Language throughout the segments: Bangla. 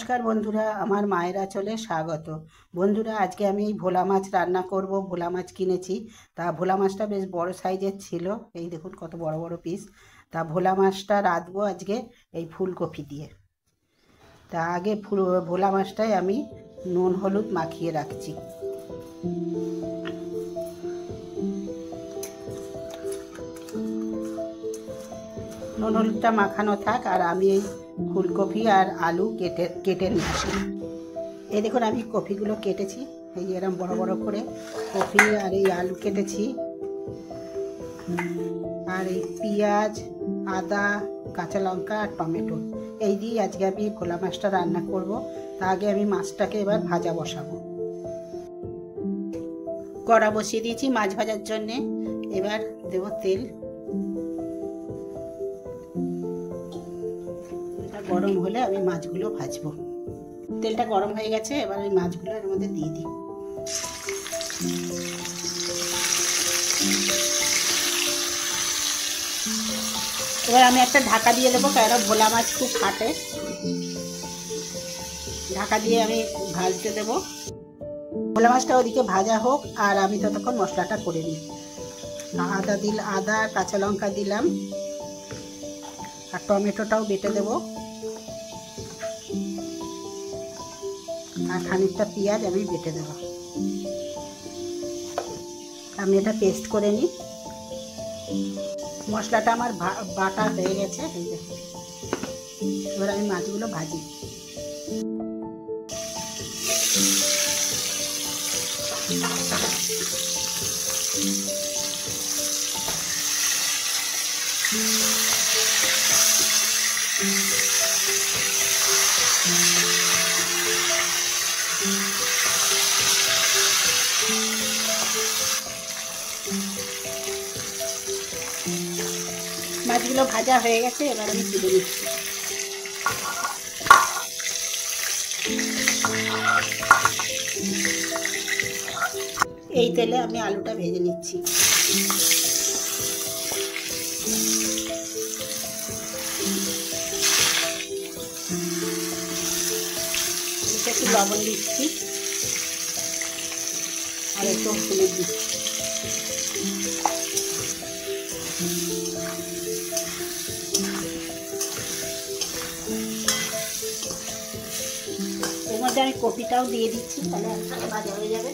নমস্কার বন্ধুরা, আমার মায়ের আঁচলে স্বাগত। বন্ধুরা, আজকে আমি ভোলা মাছ রান্না করব। ভোলা মাছ কিনেছি। তা ভোলা মাছটা বেশ বড় সাইজের ছিল। এই দেখুন কত বড় বড় পিস। তা ভোলা মাছটা রাঁধবো আজকে এই ফুলকপি দিয়ে। তা আগে ভোলা মাছটাই আমি নুন হলুদ মাখিয়ে রাখছি। নুন হলুদটা মাখানো থাক, আর আমি এই ফুলকপি আর আলু কেটে নিচ্ছি। এই দেখুন আমি কপিগুলো কেটেছি, এই এরকম বড় বড় করে কপি আর এই আলু কেটেছি। আর এই পেঁয়াজ, আদা, কাঁচা লঙ্কা আর টমেটো এই দিয়ে আজকে আমি ভোলা মাছটা রান্না করব। তা আগে আমি মাছটাকে এবার ভাজা বসাবো। কড়া বসিয়ে দিয়েছি মাছ ভাজার জন্যে। এবার দেব তেল। গরম হলে আমি মাছগুলো ভাজবো। তেলটা গরম হয়ে গেছে, এবার আমি মাছগুলো এর মধ্যে দিয়ে দিই। এবার আমি একটা ঢাকা দিয়ে দেবো, কারণ ভোলা মাছ খুব ফাটে। ঢাকা দিয়ে আমি ভাজতে দেবো। ভোলা মাছটা ওদিকে ভাজা হোক, আর আমি ততক্ষণ মশলাটা করে নিই। আদা কাঁচা লঙ্কা দিলাম, আর টমেটোটাও বেটে দেবো, আর খানিকটা পেঁয়াজ আমি বেটে দেবো। আমি এটা পেস্ট করে নিই। মশলাটা আমার বাটা হয়ে গেছে। এবার আমি মাছগুলো ভাজি। মাছগুলো ভাজা হয়ে গেছে, এবার আমি তুলে নিচ্ছি। এই তেলে আমি আলুটা ভেজে নিচ্ছি। একটু লবণ দিচ্ছি, আর একটু হলুদ দিচ্ছি। এর মধ্যে আমি কপিটাও দিয়ে দিচ্ছি, তাহলে একসাথে ভাজা হয়ে যাবে।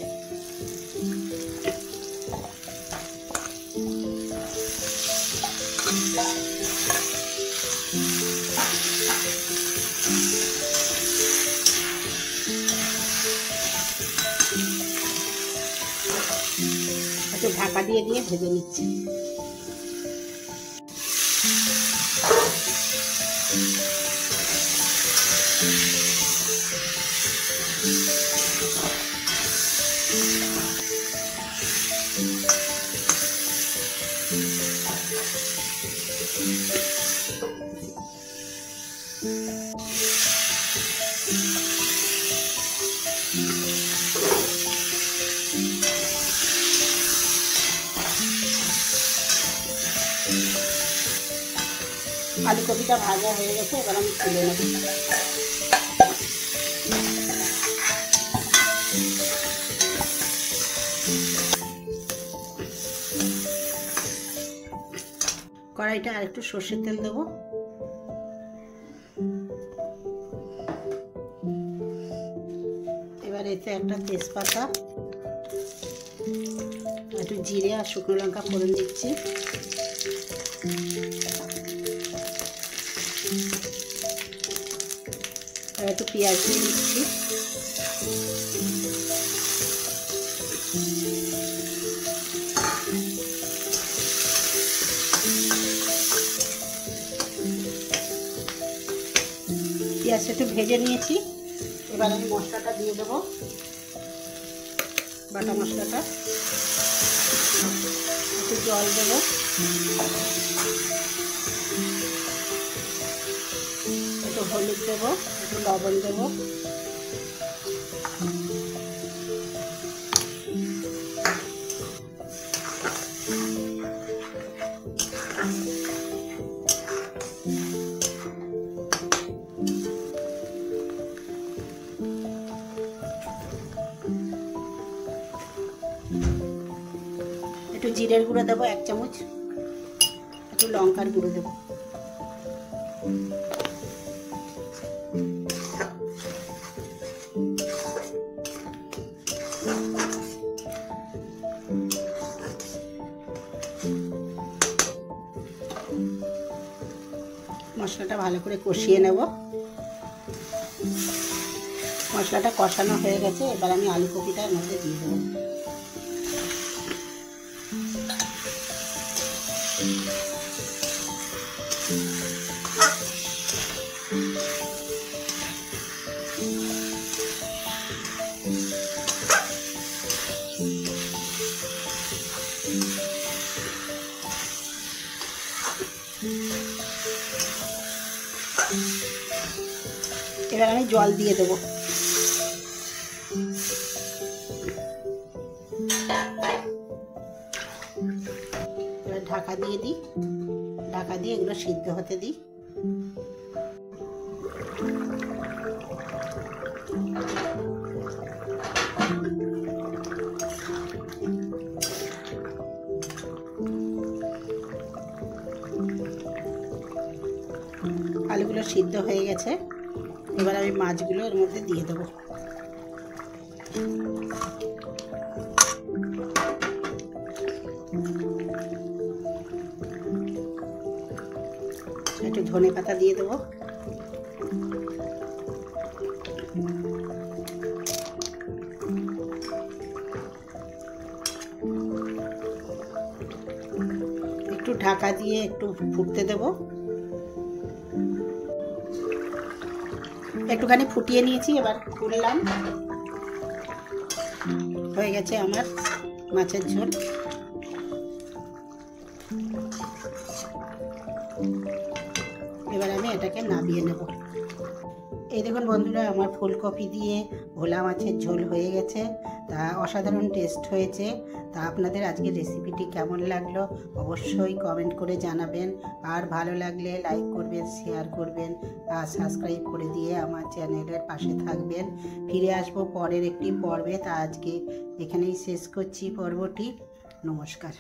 একটু ঢাকা দিয়ে ভেজে নিচ্ছি। আলু কপিটা ভাজা হয়ে গেছে, এবার আমি তুলে নেব। কড়াইটা আর একটু সর্ষের তেল দেবো। এবার এতে একটা তেজপাতা, একটু জিরে আর শুকনো লঙ্কা ফোড়ন দিচ্ছি। আর একটু পেঁয়াজ দিয়ে দিচ্ছি। পেঁয়াজটা একটু ভেজে নিয়েছি। এবার আমি মশলাটা দিয়ে দেবো, বাটা মশলাটা। একটু জল দেবো, একটু হলুদ দেবো, একটু লবণ দেবো। একটু জিরের গুঁড়ো দেবো 1 চামচ, একটু লঙ্কার গুঁড়ো দেবো, মশলাটা ভালো করে কষিয়ে নেব। মশলাটা কষানো হয়ে গেছে, এবার আমি আলু কপিটা এর মধ্যে দিয়ে দেবো। এবার আমি জল দিয়ে দেবো। এবার ঢাকা দিয়ে দিই, ঢাকা দিয়ে এগুলো সিদ্ধ হতে দিই। আলুগুলো সিদ্ধ হয়ে গেছে, এবার আমি মাছগুলো এর মধ্যে দিয়ে দেবো। একটু ধনে পাতা দিয়ে দেবো। একটু ঢাকা দিয়ে একটু ফুটতে দেবো। একটুখানি ফুটিয়ে নিয়েছি, এবার খুললাম। হয়ে গেছে আমার মাছের ঝোল। এবার আমি এটাকে নামিয়ে নেব। এই দেখুন বন্ধুরা, আমার ফুলকপি দিয়ে ভোলা মাছের ঝোল হয়ে গেছে। তা অসাধারণ টেস্ট হয়েছে। তা আপনাদের আজকের রেসিপিটি কেমন লাগলো অবশ্যই কমেন্ট করে জানাবেন। আর ভালো লাগলে লাইক করবেন, শেয়ার করবেন আর সাবস্ক্রাইব করে দিয়ে আমার চ্যানেলের পাশে থাকবেন। ফিরে আসবো পরের একটি পর্বে। তা আজকে এখানেই শেষ করছি পর্বটি। নমস্কার।